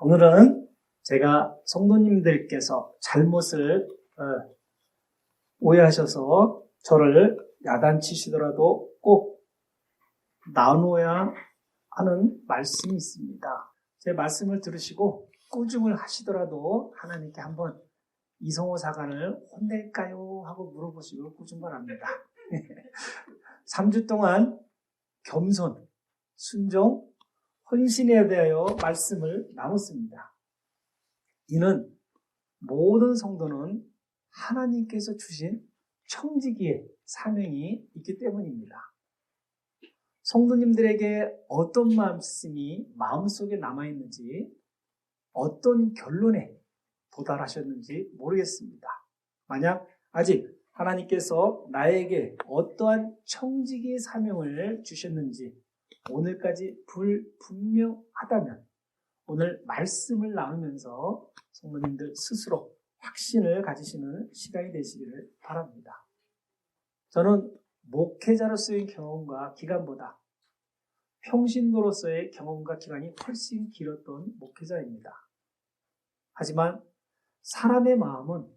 오늘은 제가 성도님들께서 잘못을 오해하셔서 저를 야단치시더라도 꼭 나누어야 하는 말씀이 있습니다. 제 말씀을 들으시고 꾸중을 하시더라도 하나님께 한번 이성호 사관을 혼낼까요? 하고 물어보시고 꾸중 바랍니다. 3주 동안 겸손, 순종, 헌신에 대하여 말씀을 나눴습니다. 이는 모든 성도는 하나님께서 주신 청지기의 사명이 있기 때문입니다. 성도님들에게 어떤 말씀이 마음속에 남아있는지, 어떤 결론에 도달하셨는지 모르겠습니다. 만약 아직 하나님께서 나에게 어떠한 청지기의 사명을 주셨는지 오늘까지 불분명하다면 오늘 말씀을 나누면서 성도님들 스스로 확신을 가지시는 시간이 되시기를 바랍니다. 저는 목회자로서의 경험과 기간보다 평신도로서의 경험과 기간이 훨씬 길었던 목회자입니다. 하지만 사람의 마음은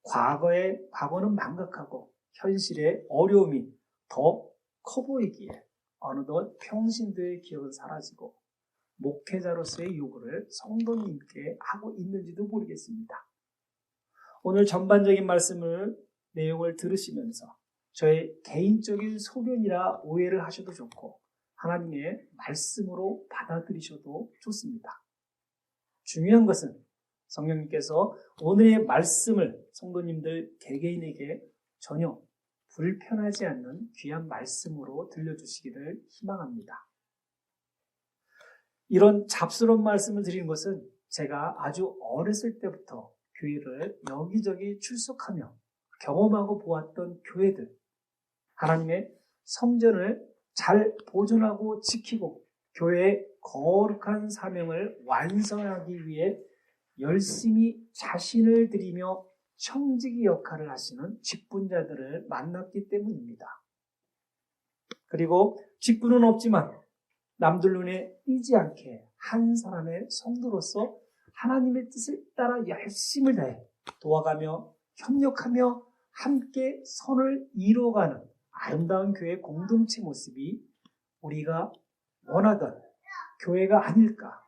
과거는 망각하고 현실의 어려움이 더 커 보이기에 어느덧 평신도의 기억은 사라지고 목회자로서의 요구를 성도님께 하고 있는지도 모르겠습니다. 오늘 전반적인 내용을 들으시면서 저의 개인적인 소견이라 오해를 하셔도 좋고 하나님의 말씀으로 받아들이셔도 좋습니다. 중요한 것은 성령님께서 오늘의 말씀을 성도님들 개개인에게 전혀 불편하지 않는 귀한 말씀으로 들려주시기를 희망합니다. 이런 잡스러운 말씀을 드리는 것은 제가 아주 어렸을 때부터 교회를 여기저기 출석하며 경험하고 보았던 교회들, 하나님의 성전을 잘 보존하고 지키고 교회의 거룩한 사명을 완성하기 위해 열심히 자신을 들이며 청지기 역할을 하시는 직분자들을 만났기 때문입니다. 그리고 직분은 없지만 남들 눈에 띄지 않게 한 사람의 성도로서 하나님의 뜻을 따라 열심을 다해 도와가며 협력하며 함께 선을 이루어가는 아름다운 교회 공동체 모습이 우리가 원하던 교회가 아닐까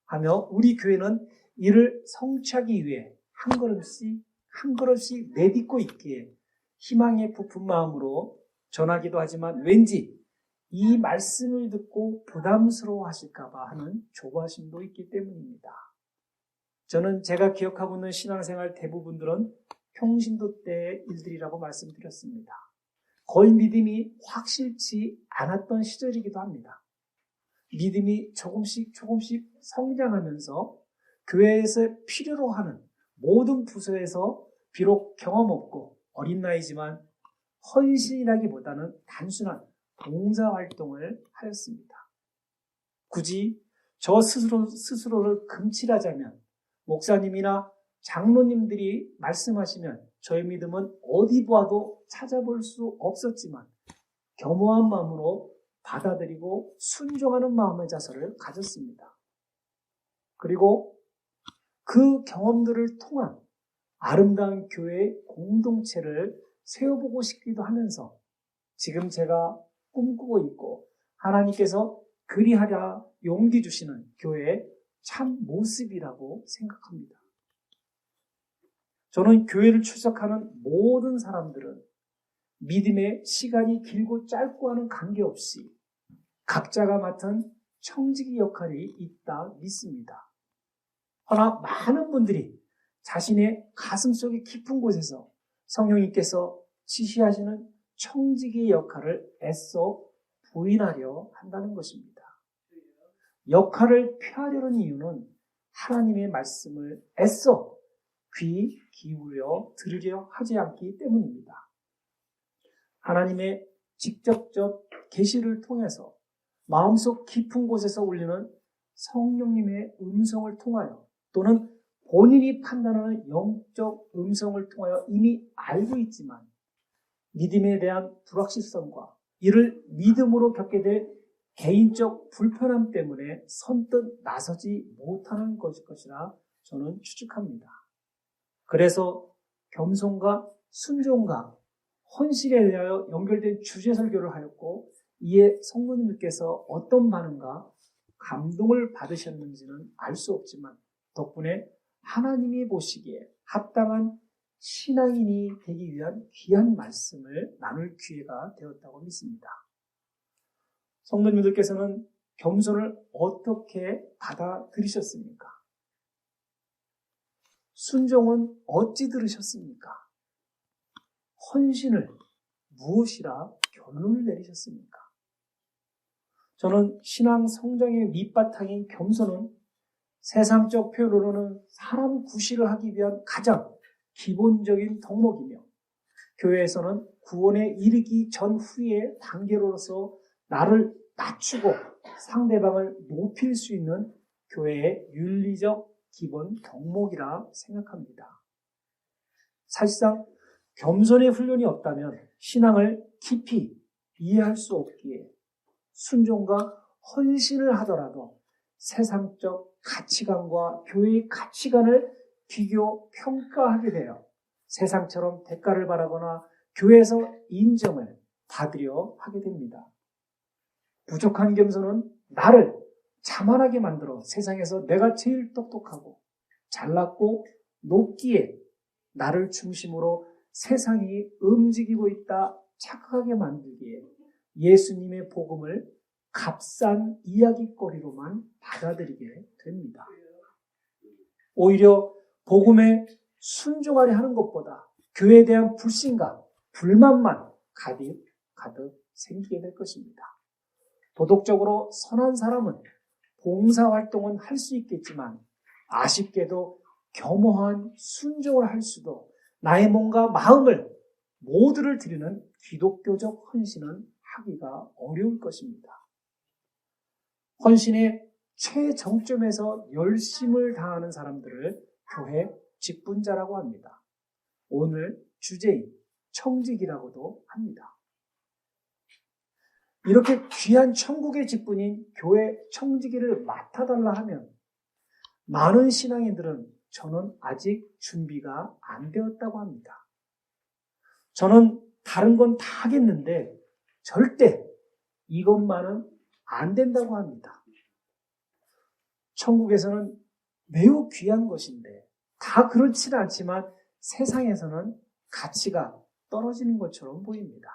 하며 우리 교회는 이를 성취하기 위해 한 걸음씩 내딛고 있기에 희망에 부푼 마음으로 전하기도 하지만 왠지 이 말씀을 듣고 부담스러워 하실까봐 하는 조바심도 있기 때문입니다. 저는 제가 기억하고 있는 신앙생활 대부분들은 평신도 때의 일들이라고 말씀드렸습니다. 거의 믿음이 확실치 않았던 시절이기도 합니다. 믿음이 조금씩 성장하면서 교회에서 필요로 하는 모든 부서에서 비록 경험 없고 어린 나이지만 헌신이라기보다는 단순한 봉사활동을 하였습니다. 굳이 저 스스로를 금칠하자면 목사님이나 장로님들이 말씀하시면 저의 믿음은 어디 보아도 찾아볼 수 없었지만 겸허한 마음으로 받아들이고 순종하는 마음의 자세를 가졌습니다. 그리고 그 경험들을 통한 아름다운 교회의 공동체를 세워보고 싶기도 하면서 지금 제가 꿈꾸고 있고 하나님께서 그리하려 용기 주시는 교회의 참 모습이라고 생각합니다. 저는 교회를 출석하는 모든 사람들은 믿음의 시간이 길고 짧고와는 관계없이 각자가 맡은 청지기 역할이 있다 믿습니다. 그러나 많은 분들이 자신의 가슴속의 깊은 곳에서 성령님께서 지시하시는 청지기 역할을 애써 부인하려 한다는 것입니다. 역할을 피하려는 이유는 하나님의 말씀을 애써 귀 기울여 들으려 하지 않기 때문입니다. 하나님의 직접적 계시를 통해서 마음속 깊은 곳에서 울리는 성령님의 음성을 통하여 또는 본인이 판단하는 영적 음성을 통하여 이미 알고 있지만 믿음에 대한 불확실성과 이를 믿음으로 겪게 될 개인적 불편함 때문에 선뜻 나서지 못하는 것이라 저는 추측합니다. 그래서 겸손과 순종과 헌신에 대하여 연결된 주제 설교를 하였고, 이에 성도님들께서 어떤 반응과 감동을 받으셨는지는 알 수 없지만 덕분에 하나님이 보시기에 합당한 신앙인이 되기 위한 귀한 말씀을 나눌 기회가 되었다고 믿습니다. 성도님들께서는 겸손을 어떻게 받아들이셨습니까? 순종은 어찌 들으셨습니까? 헌신을 무엇이라 결론을 내리셨습니까? 저는 신앙 성장의 밑바탕인 겸손은 세상적 표현으로는 사람 구실을 하기 위한 가장 기본적인 덕목이며, 교회에서는 구원에 이르기 전후의 단계로서 나를 낮추고 상대방을 높일 수 있는 교회의 윤리적 기본 덕목이라 생각합니다. 사실상 겸손의 훈련이 없다면 신앙을 깊이 이해할 수 없기에 순종과 헌신을 하더라도 세상적 가치관과 교회의 가치관을 비교 평가하게 되어 세상처럼 대가를 바라거나 교회에서 인정을 받으려 하게 됩니다. 부족한 겸손은 나를 자만하게 만들어 세상에서 내가 제일 똑똑하고 잘났고 높기에 나를 중심으로 세상이 움직이고 있다 착각하게 만들기에 예수님의 복음을 값싼 이야기거리로만 받아들이게 됩니다. 오히려 복음에 순종하려 하는 것보다 교회에 대한 불신과 불만만 가득 생기게 될 것입니다. 도덕적으로 선한 사람은 봉사활동은 할 수 있겠지만 아쉽게도 겸허한 순종을 할 수도 나의 몸과 마음을 모두를 드리는 기독교적 헌신은 하기가 어려울 것입니다. 헌신의 최정점에서 열심을 다하는 사람들을 교회 직분자라고 합니다. 오늘 주제인 청직이라고도 합니다. 이렇게 귀한 천국의 직분인 교회 청지기를 맡아달라 하면 많은 신앙인들은 저는 아직 준비가 안 되었다고 합니다. 저는 다른 건 다 하겠는데 절대 이것만은 안 된다고 합니다. 천국에서는 매우 귀한 것인데 다 그렇지는 않지만 세상에서는 가치가 떨어지는 것처럼 보입니다.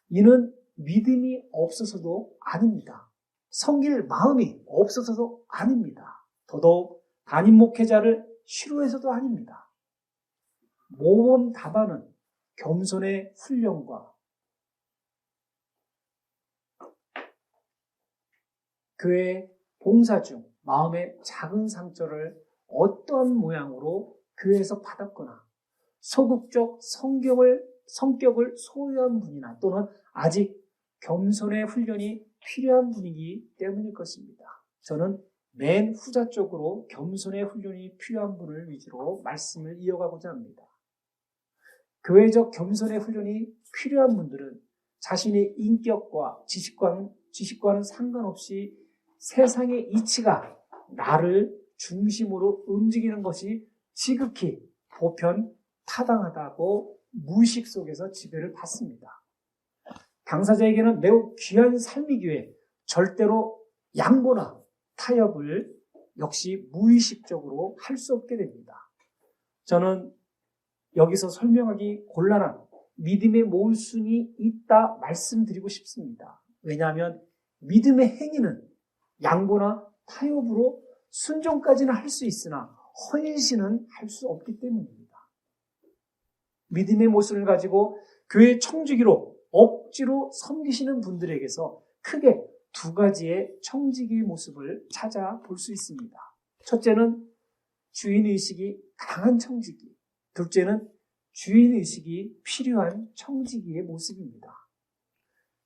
이는 믿음이 없어서도 아닙니다. 섬길 마음이 없어서도 아닙니다. 더더욱 담임 목회자를 싫어해서도 아닙니다. 모범 답안은 겸손의 훈련과 교회 봉사 중 마음의 작은 상처를 어떠한 모양으로 교회에서 받았거나 소극적 성격을 소유한 분이나 또는 아직 겸손의 훈련이 필요한 분이기 때문일 것입니다. 저는 맨 후자 쪽으로 겸손의 훈련이 필요한 분을 위주로 말씀을 이어가고자 합니다. 교회적 겸손의 훈련이 필요한 분들은 자신의 인격과 지식과는 상관없이 세상의 이치가 나를 중심으로 움직이는 것이 지극히 보편 타당하다고 무의식 속에서 지배를 받습니다. 당사자에게는 매우 귀한 삶이기에 절대로 양보나 타협을 역시 무의식적으로 할 수 없게 됩니다. 저는 여기서 설명하기 곤란한 믿음의 모순이 있다 말씀드리고 싶습니다. 왜냐하면 믿음의 행위는 양보나 타협으로 순종까지는 할 수 있으나 헌신은 할 수 없기 때문입니다. 믿음의 모순을 가지고 교회 청지기로 억지로 섬기시는 분들에게서 크게 두 가지의 청지기의 모습을 찾아볼 수 있습니다. 첫째는 주인의식이 강한 청지기, 둘째는 주인의식이 필요한 청지기의 모습입니다.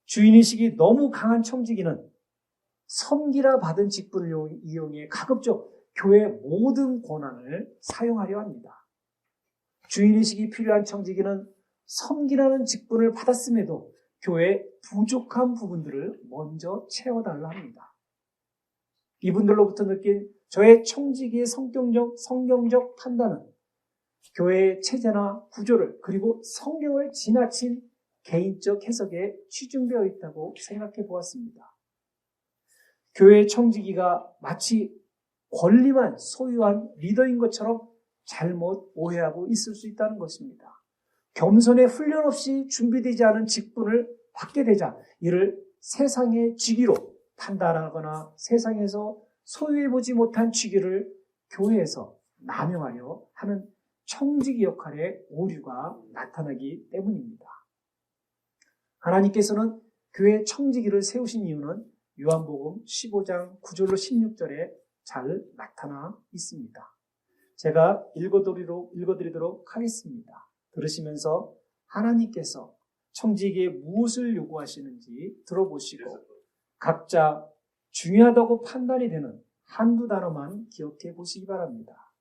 주인의식이 너무 강한 청지기는 섬기라 받은 직분을 이용해 가급적 교회의 모든 권한을 사용하려 합니다. 주인의식이 필요한 청지기는 섬기라는 직분을 받았음에도 교회의 부족한 부분들을 먼저 채워달라 합니다. 이분들로부터 느낀 저의 청지기의 성경적 판단은 교회의 체제나 구조를 그리고 성경을 지나친 개인적 해석에 치중되어 있다고 생각해 보았습니다. 교회의 청지기가 마치 권리만 소유한 리더인 것처럼 잘못 오해하고 있을 수 있다는 것입니다. 겸손의 훈련 없이 준비되지 않은 직분을 받게 되자 이를 세상의 직위로 판단하거나 세상에서 소유해보지 못한 직위를 교회에서 남용하려 하는 청지기 역할의 오류가 나타나기 때문입니다. 하나님께서는 교회 청지기를 세우신 이유는 요한복음 15장 9절로 16절에 잘 나타나 있습니다. 제가 읽어드리도록 하겠습니다. 들으시면서 하나님께서 청지기에 무엇을 요구하시는지 들어보시고 각자 중요하다고 판단이 되는 한두 단어만 기억해 보시기 바랍니다.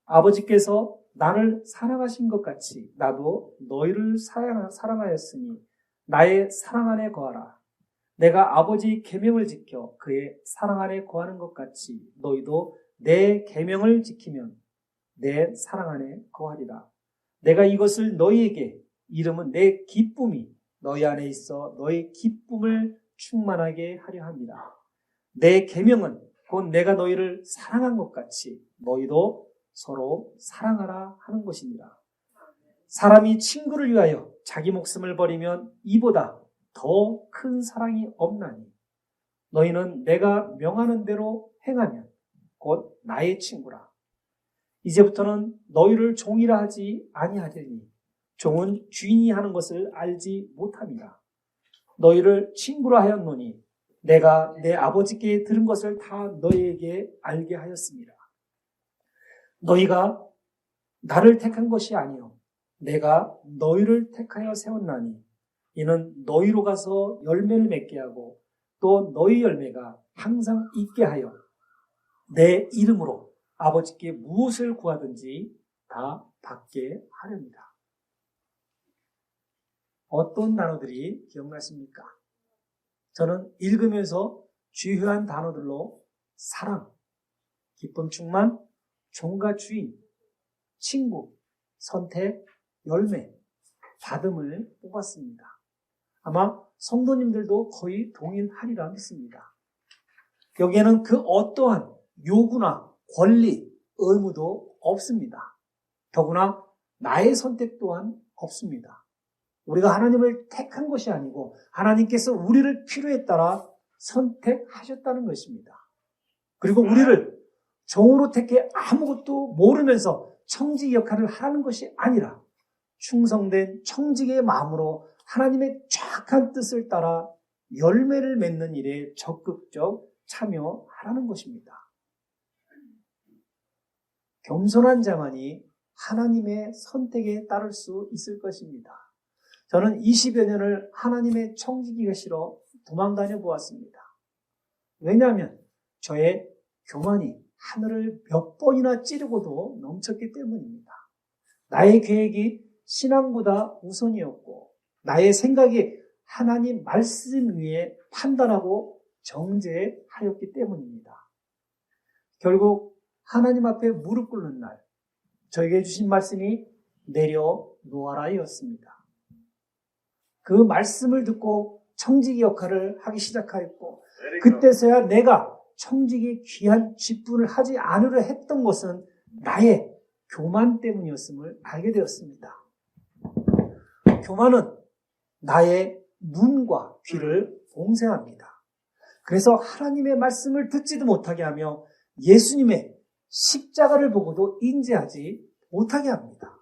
아버지께서 나를 사랑하신 것 같이 나도 너희를 사랑하였으니 나의 사랑 안에 거하라. 내가 아버지 계명을 지켜 그의 사랑 안에 거하는 것 같이 너희도 내 계명을 지키면 내 사랑 안에 거하리라. 내가 이것을 너희에게 이름은 내 기쁨이 너희 안에 있어 너희 기쁨을 충만하게 하려 합니다. 내 계명은 곧 내가 너희를 사랑한 것 같이 너희도 서로 사랑하라 하는 것이니라. 사람이 친구를 위하여 자기 목숨을 버리면 이보다 더 큰 사랑이 없나니 너희는 내가 명하는 대로 행하면 곧 나의 친구라. 이제부터는 너희를 종이라 하지 아니하리니 종은 주인이 하는 것을 알지 못함이라. 너희를 친구라 하였노니 내가 내 아버지께 들은 것을 다 너희에게 알게 하였습니다. 너희가 나를 택한 것이 아니요 내가 너희를 택하여 세웠나니 이는 너희로 가서 열매를 맺게 하고 또 너희 열매가 항상 있게 하여 내 이름으로 아버지께 무엇을 구하든지 다 받게 하렵니다. 어떤 단어들이 기억나십니까? 저는 읽으면서 주요한 단어들로 사랑, 기쁨 충만, 종과 주인, 친구, 선택, 열매, 받음을 뽑았습니다. 아마 성도님들도 거의 동일하리라 믿습니다. 여기에는 그 어떠한 요구나 권리, 의무도 없습니다. 더구나 나의 선택 또한 없습니다. 우리가 하나님을 택한 것이 아니고 하나님께서 우리를 필요에 따라 선택하셨다는 것입니다. 그리고 우리를 종으로 택해 아무것도 모르면서 청지기 역할을 하라는 것이 아니라 충성된 청지기의 마음으로 하나님의 정확한 뜻을 따라 열매를 맺는 일에 적극적 참여하라는 것입니다. 겸손한 자만이 하나님의 선택에 따를 수 있을 것입니다. 저는 20여 년을 하나님의 청지기가 싫어 도망다녀 보았습니다. 왜냐하면 저의 교만이 하늘을 몇 번이나 찌르고도 넘쳤기 때문입니다. 나의 계획이 신앙보다 우선이었고 나의 생각이 하나님 말씀 위에 판단하고 정죄하였기 때문입니다. 결국 하나님 앞에 무릎 꿇는 날 저에게 주신 말씀이 내려놓아라였습니다. 그 말씀을 듣고 청지기 역할을 하기 시작하였고 그때서야 내가 청지기 귀한 직분을 하지 않으려 했던 것은 나의 교만 때문이었음을 알게 되었습니다. 교만은 나의 눈과 귀를 봉쇄합니다. 그래서 하나님의 말씀을 듣지도 못하게 하며 예수님의 십자가를 보고도 인지하지 못하게 합니다.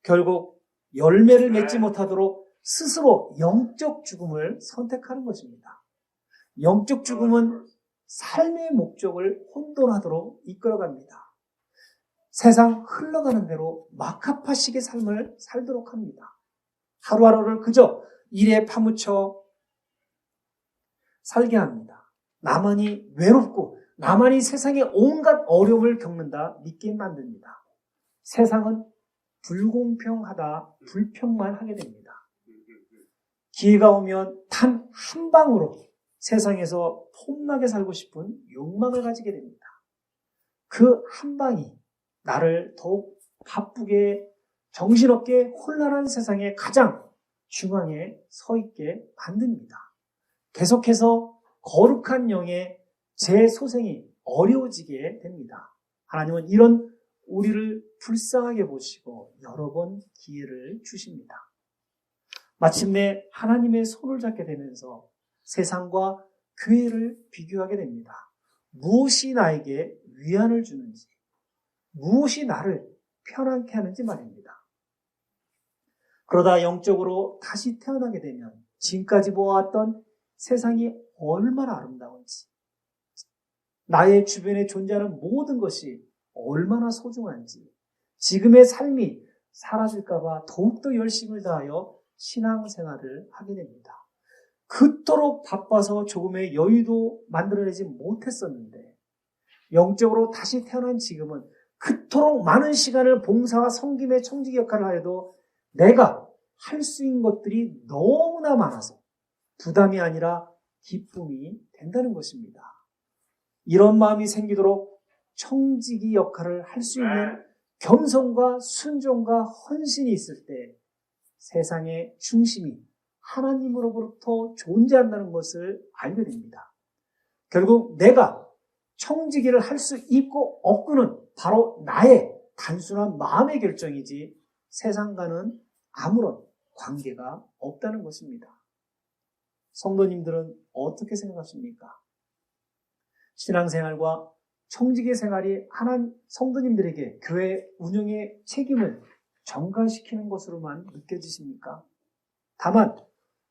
결국 열매를 맺지 못하도록 스스로 영적 죽음을 선택하는 것입니다. 영적 죽음은 삶의 목적을 혼돈하도록 이끌어갑니다. 세상 흘러가는 대로 막합하식의 삶을 살도록 합니다. 하루하루를 그저 일에 파묻혀 살게 합니다. 나만이 외롭고 나만이 세상에 온갖 어려움을 겪는다 믿게 만듭니다. 세상은 불공평하다, 불평만 하게 됩니다. 기회가 오면 단 한 방으로 세상에서 폼나게 살고 싶은 욕망을 가지게 됩니다. 그 한 방이 나를 더욱 바쁘게 정신없게 혼란한 세상의 가장 중앙에 서 있게 만듭니다. 계속해서 거룩한 영의 재소생이 어려워지게 됩니다. 하나님은 이런 우리를 불쌍하게 보시고 여러 번 기회를 주십니다. 마침내 하나님의 손을 잡게 되면서 세상과 교회를 비교하게 됩니다. 무엇이 나에게 위안을 주는지, 무엇이 나를 편안케 하는지 말입니다. 그러다 영적으로 다시 태어나게 되면 지금까지 보아왔던 세상이 얼마나 아름다운지, 나의 주변에 존재하는 모든 것이 얼마나 소중한지, 지금의 삶이 사라질까봐 더욱더 열심을 다하여 신앙생활을 하게 됩니다. 그토록 바빠서 조금의 여유도 만들어내지 못했었는데 영적으로 다시 태어난 지금은 그토록 많은 시간을 봉사와 섬김의 청지기 역할을 하여도 내가 할 수 있는 것들이 너무나 많아서 부담이 아니라 기쁨이 된다는 것입니다. 이런 마음이 생기도록 청지기 역할을 할 수 있는 겸손과 순종과 헌신이 있을 때 세상의 중심이 하나님으로부터 존재한다는 것을 알게 됩니다. 결국 내가 청지기를 할 수 있고 없고는 바로 나의 단순한 마음의 결정이지 세상과는 아무런 관계가 없다는 것입니다. 성도님들은 어떻게 생각하십니까? 신앙생활과 청지기 생활이 성도님들에게 교회 운영의 책임을 전가시키는 것으로만 느껴지십니까? 다만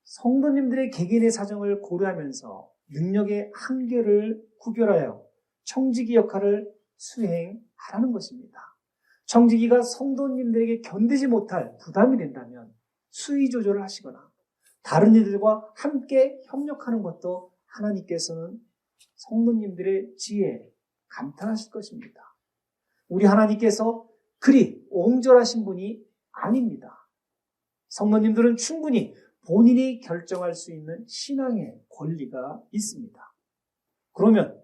성도님들의 개개인의 사정을 고려하면서 능력의 한계를 구별하여 청지기 역할을 수행하라는 것입니다. 청지기가 성도님들에게 견디지 못할 부담이 된다면 수위 조절을 하시거나 다른 이들과 함께 협력하는 것도 하나님께서는 성도님들의 지혜에 감탄하실 것입니다. 우리 하나님께서 그리 옹졸하신 분이 아닙니다. 성도님들은 충분히 본인이 결정할 수 있는 신앙의 권리가 있습니다. 그러면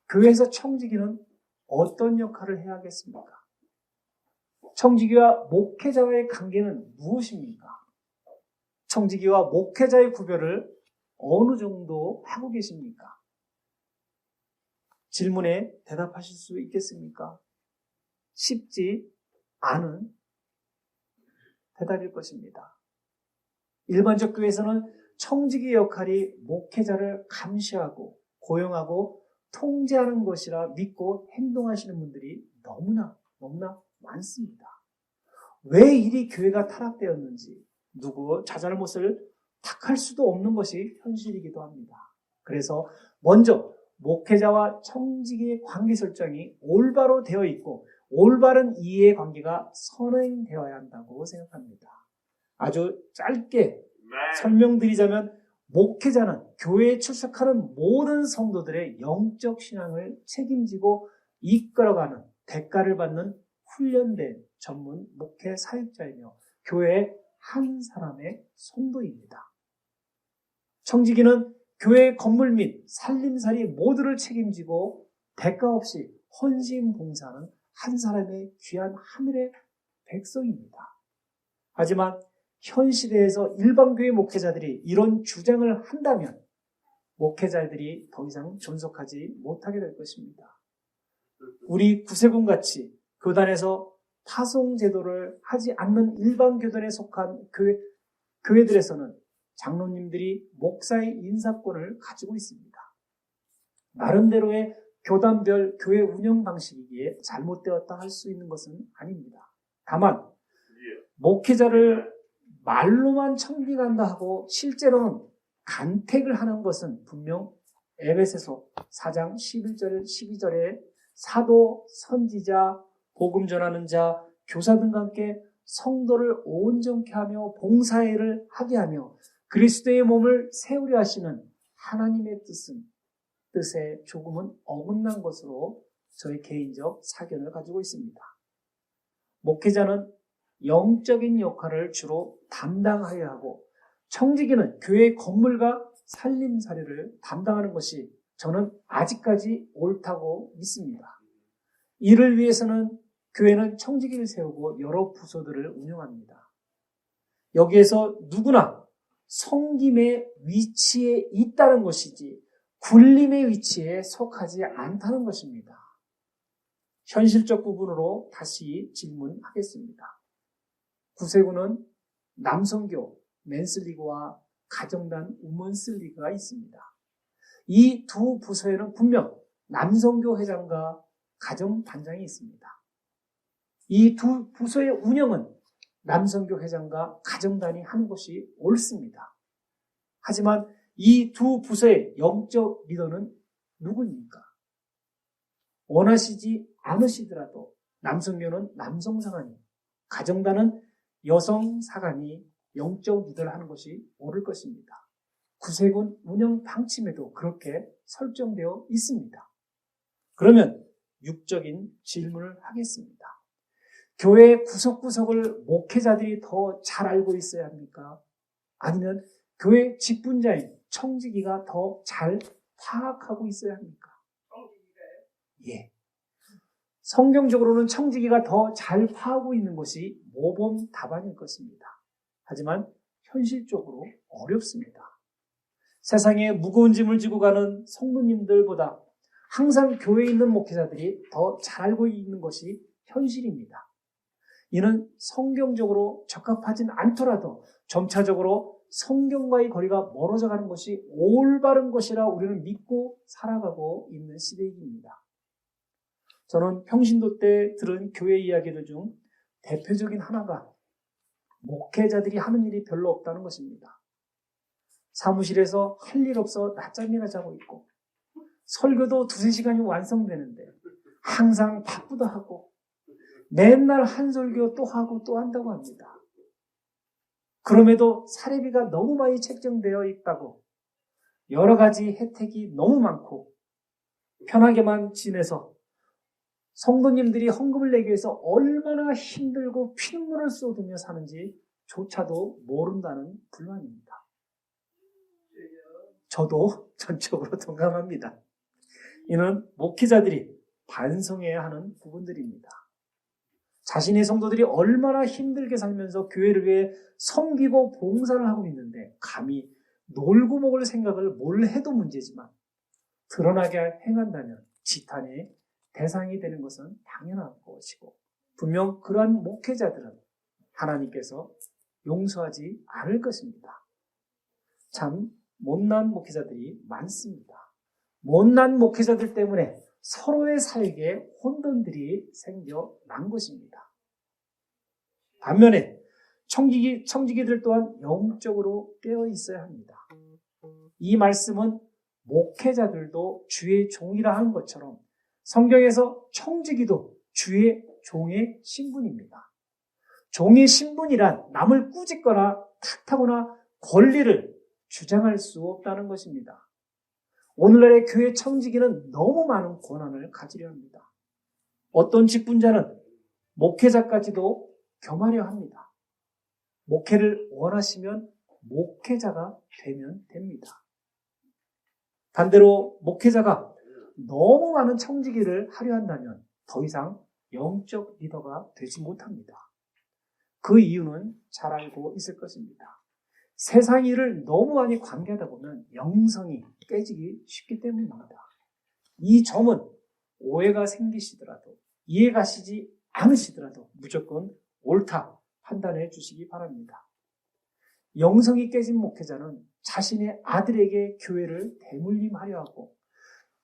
교회에서 청지기는 어떤 역할을 해야 하겠습니까? 청지기와 목회자와의 관계는 무엇입니까? 청지기와 목회자의 구별을 어느 정도 하고 계십니까? 질문에 대답하실 수 있겠습니까? 쉽지 않은 대답일 것입니다. 일반적 교회에서는 청지기 역할이 목회자를 감시하고 고용하고 통제하는 것이라 믿고 행동하시는 분들이 너무나 많습니다. 왜 이리 교회가 타락되었는지 누구 자잘못을 탁할 수도 없는 것이 현실이기도 합니다. 그래서 먼저 목회자와 청지기의 관계 설정이 올바로 되어 있고 올바른 이해의 관계가 선행되어야 한다고 생각합니다. 아주 짧게 설명드리자면 목회자는 교회에 출석하는 모든 성도들의 영적 신앙을 책임지고 이끌어가는 대가를 받는 훈련된 전문 목회 사역자이며 교회의 한 사람의 성도입니다. 청지기는 교회 건물 및 살림살이 모두를 책임지고 대가 없이 헌신 봉사하는 한 사람의 귀한 하늘의 백성입니다. 하지만 현 시대에서 일반 교회 목회자들이 이런 주장을 한다면 목회자들이 더 이상 존속하지 못하게 될 것입니다. 우리 구세군같이 교단에서 파송 제도를 하지 않는 일반 교단에 속한 교회들에서는 장로님들이 목사의 인사권을 가지고 있습니다. 나름대로의 교단별 교회 운영 방식이기에 잘못되었다 할 수 있는 것은 아닙니다. 다만 목회자를 말로만 청빙한다 하고 실제로는 간택을 하는 것은 분명 에베소서 4장 11절 12절에 사도, 선지자, 복음 전하는 자, 교사 등과 함께 성도를 온전케 하며 봉사회를 하게 하며 그리스도의 몸을 세우려 하시는 하나님의 뜻에 조금은 어긋난 것으로 저의 개인적 사견을 가지고 있습니다. 목회자는 영적인 역할을 주로 담당하여야 하고 청지기는 교회 건물과 살림살이를 담당하는 것이 저는 아직까지 옳다고 믿습니다. 이를 위해서는 교회는 청지기를 세우고 여러 부서들을 운영합니다. 여기에서 누구나 섬김의 위치에 있다는 것이지 굴림의 위치에 속하지 않다는 것입니다. 현실적 부분으로 다시 질문하겠습니다. 구세군은 남성교 맨슬리그와 가정단 우먼슬리그가 있습니다. 이 두 부서에는 분명 남성교 회장과 가정단장이 있습니다. 이 두 부서의 운영은 남성교 회장과 가정단이 하는 것이 옳습니다. 하지만 이 두 부서의 영적 리더는 누구입니까? 원하시지 않으시더라도 남성교는 남성 사관이, 가정단은 여성 사관이 영적 리더를 하는 것이 옳을 것입니다. 구세군 운영 방침에도 그렇게 설정되어 있습니다. 그러면 육적인 질문을 하겠습니다. 교회 구석구석을 목회자들이 더 잘 알고 있어야 합니까? 아니면 교회 직분자인 청지기가 더 잘 파악하고 있어야 합니까? 예. 성경적으로는 청지기가 더 잘 파악하고 있는 것이 모범 답안일 것입니다. 하지만 현실적으로 어렵습니다. 세상에 무거운 짐을 지고 가는 성도님들보다 항상 교회에 있는 목회자들이 더 잘 알고 있는 것이 현실입니다. 이는 성경적으로 적합하진 않더라도 점차적으로 성경과의 거리가 멀어져 가는 것이 올바른 것이라 우리는 믿고 살아가고 있는 시대입니다. 저는 평신도 때 들은 교회 이야기들 중 대표적인 하나가 목회자들이 하는 일이 별로 없다는 것입니다. 사무실에서 할 일 없어 낮잠이나 자고 있고 설교도 2-3시간이 완성되는데 항상 바쁘다 하고 맨날 한 설교 또 하고 또 한다고 합니다. 그럼에도 사례비가 너무 많이 책정되어 있다고 여러 가지 혜택이 너무 많고 편하게만 지내서 성도님들이 헌금을 내기 위해서 얼마나 힘들고 피눈물을 쏟으며 사는지 조차도 모른다는 불만입니다. 저도 전적으로 동감합니다. 이는 목회자들이 반성해야 하는 부분들입니다. 자신의 성도들이 얼마나 힘들게 살면서 교회를 위해 섬기고 봉사를 하고 있는데 감히 놀고 먹을 생각을 뭘 해도 문제지만 드러나게 행한다면 지탄의 대상이 되는 것은 당연한 것이고 분명 그러한 목회자들은 하나님께서 용서하지 않을 것입니다. 참 못난 목회자들이 많습니다. 못난 목회자들 때문에 서로의 사역에 혼돈들이 생겨난 것입니다. 반면에 청지기들 또한 영적으로 깨어 있어야 합니다. 이 말씀은 목회자들도 주의 종이라 하는 것처럼 성경에서 청지기도 주의 종의 신분입니다. 종의 신분이란 남을 꾸짖거나 탓하거나 권리를 주장할 수 없다는 것입니다. 오늘날의 교회 청지기는 너무 많은 권한을 가지려 합니다. 어떤 직분자는 목회자까지도 겸하려 합니다. 목회를 원하시면 목회자가 되면 됩니다. 반대로 목회자가 너무 많은 청지기를 하려 한다면 더 이상 영적 리더가 되지 못합니다. 그 이유는 잘 알고 있을 것입니다. 세상 일을 너무 많이 관계하다 보면 영성이 깨지기 쉽기 때문입니다. 이 점은 오해가 생기시더라도 이해가시지 않으시더라도 무조건 옳다 판단해 주시기 바랍니다. 영성이 깨진 목회자는 자신의 아들에게 교회를 대물림하려 하고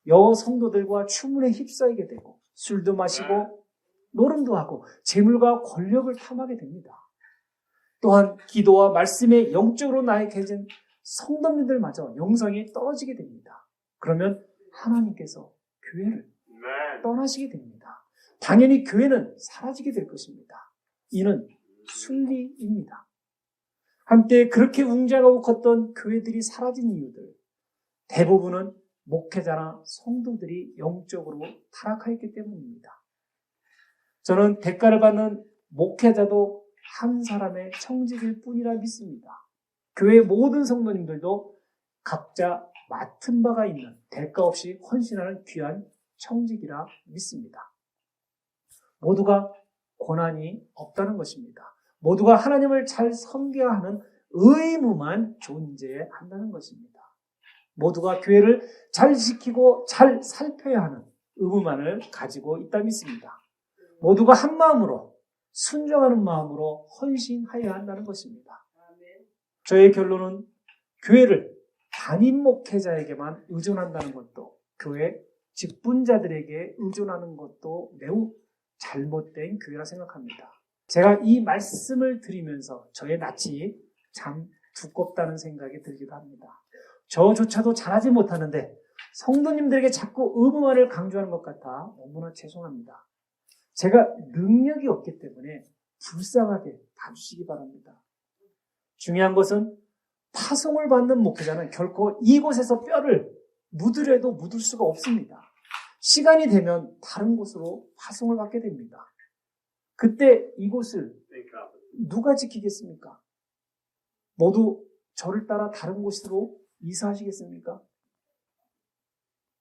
여성도들과 추문에 휩싸이게 되고 술도 마시고 노름도 하고 재물과 권력을 탐하게 됩니다. 또한 기도와 말씀에 영적으로 나약해진 성도님들마저 영성이 떨어지게 됩니다. 그러면 하나님께서 교회를 떠나시게 됩니다. 당연히 교회는 사라지게 될 것입니다. 이는 순리입니다. 한때 그렇게 웅장하고 컸던 교회들이 사라진 이유들 대부분은 목회자나 성도들이 영적으로 타락하였기 때문입니다. 저는 대가를 받는 목회자도 한 사람의 청지기일 뿐이라 믿습니다. 교회 모든 성도님들도 각자 맡은 바가 있는 대가 없이 헌신하는 귀한 청직이라 믿습니다. 모두가 고난이 없다는 것입니다. 모두가 하나님을 잘 섬겨야 하는 의무만 존재한다는 것입니다. 모두가 교회를 잘 지키고 잘 살펴야 하는 의무만을 가지고 있다 믿습니다. 모두가 한 마음으로 순종하는 마음으로 헌신하여야 한다는 것입니다. 저의 결론은 교회를 담임 목회자에게만 의존한다는 것도 교회 직분자들에게 의존하는 것도 매우 잘못된 교회라 생각합니다. 제가 이 말씀을 드리면서 저의 낯이 참 두껍다는 생각이 들기도 합니다. 저조차도 잘하지 못하는데 성도님들에게 자꾸 의무만을 강조하는 것 같아 너무나 죄송합니다. 제가 능력이 없기 때문에 불쌍하게 봐주시기 바랍니다. 중요한 것은 파송을 받는 목회자는 결코 이곳에서 뼈를 묻으려도 묻을 수가 없습니다. 시간이 되면 다른 곳으로 파송을 받게 됩니다. 그때 이곳을 누가 지키겠습니까? 모두 저를 따라 다른 곳으로 이사하시겠습니까?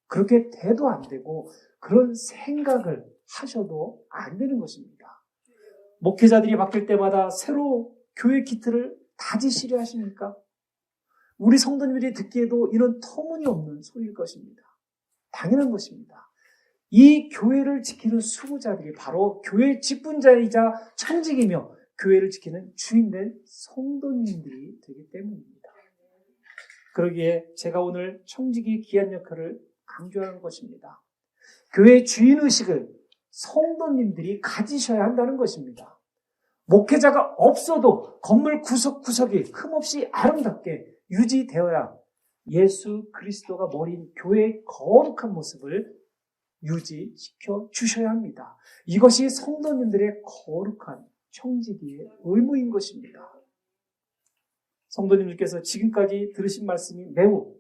그렇게 돼도 안 되고 그런 생각을 하셔도 안 되는 것입니다. 목회자들이 바뀔 때마다 새로 교회 키트를 다지시려 하십니까? 우리 성도님들이 듣기에도 이런 터무니없는 소리일 것입니다. 당연한 것입니다. 이 교회를 지키는 수호자들이 바로 교회 직분자이자 청직이며 교회를 지키는 주인된 성도님들이 되기 때문입니다. 그러기에 제가 오늘 청직의 귀한 역할을 강조하는 것입니다. 교회 주인의식을 성도님들이 가지셔야 한다는 것입니다. 목회자가 없어도 건물 구석구석이 흠없이 아름답게 유지되어야 예수 그리스도가 머린 교회의 거룩한 모습을 유지시켜 주셔야 합니다. 이것이 성도님들의 거룩한 청지기의 의무인 것입니다. 성도님들께서 지금까지 들으신 말씀이 매우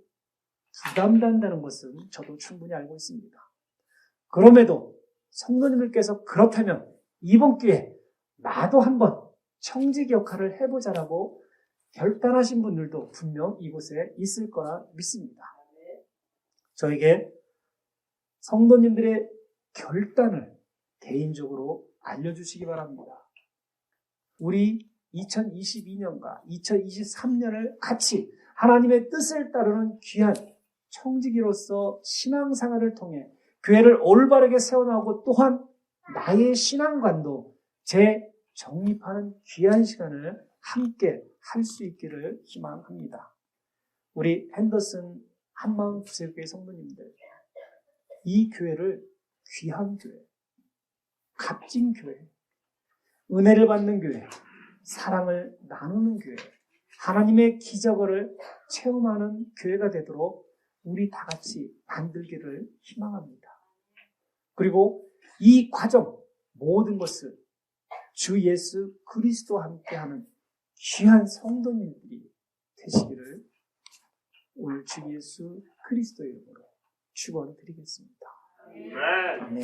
부담된다는 것은 저도 충분히 알고 있습니다. 그럼에도 성도님들께서 그렇다면 이번 기회에 나도 한번 청지기 역할을 해보자라고 결단하신 분들도 분명 이곳에 있을 거라 믿습니다. 저에게 성도님들의 결단을 개인적으로 알려주시기 바랍니다. 우리 2022년과 2023년을 같이 하나님의 뜻을 따르는 귀한 청지기로서 신앙생활을 통해 교회를 올바르게 세워나가고 또한 나의 신앙관도 재정립하는 귀한 시간을 함께 할 수 있기를 희망합니다. 우리 핸더슨 한마음 구세교회 성도님들, 이 교회를 귀한 교회, 값진 교회, 은혜를 받는 교회, 사랑을 나누는 교회, 하나님의 기적을 체험하는 교회가 되도록 우리 다 같이 만들기를 희망합니다. 그리고 이 과정 모든 것을 주 예수 그리스도와 함께하는 귀한 성도님들이 되시기를 오늘 주 예수 그리스도의 이름으로 축원드리겠습니다. 아멘.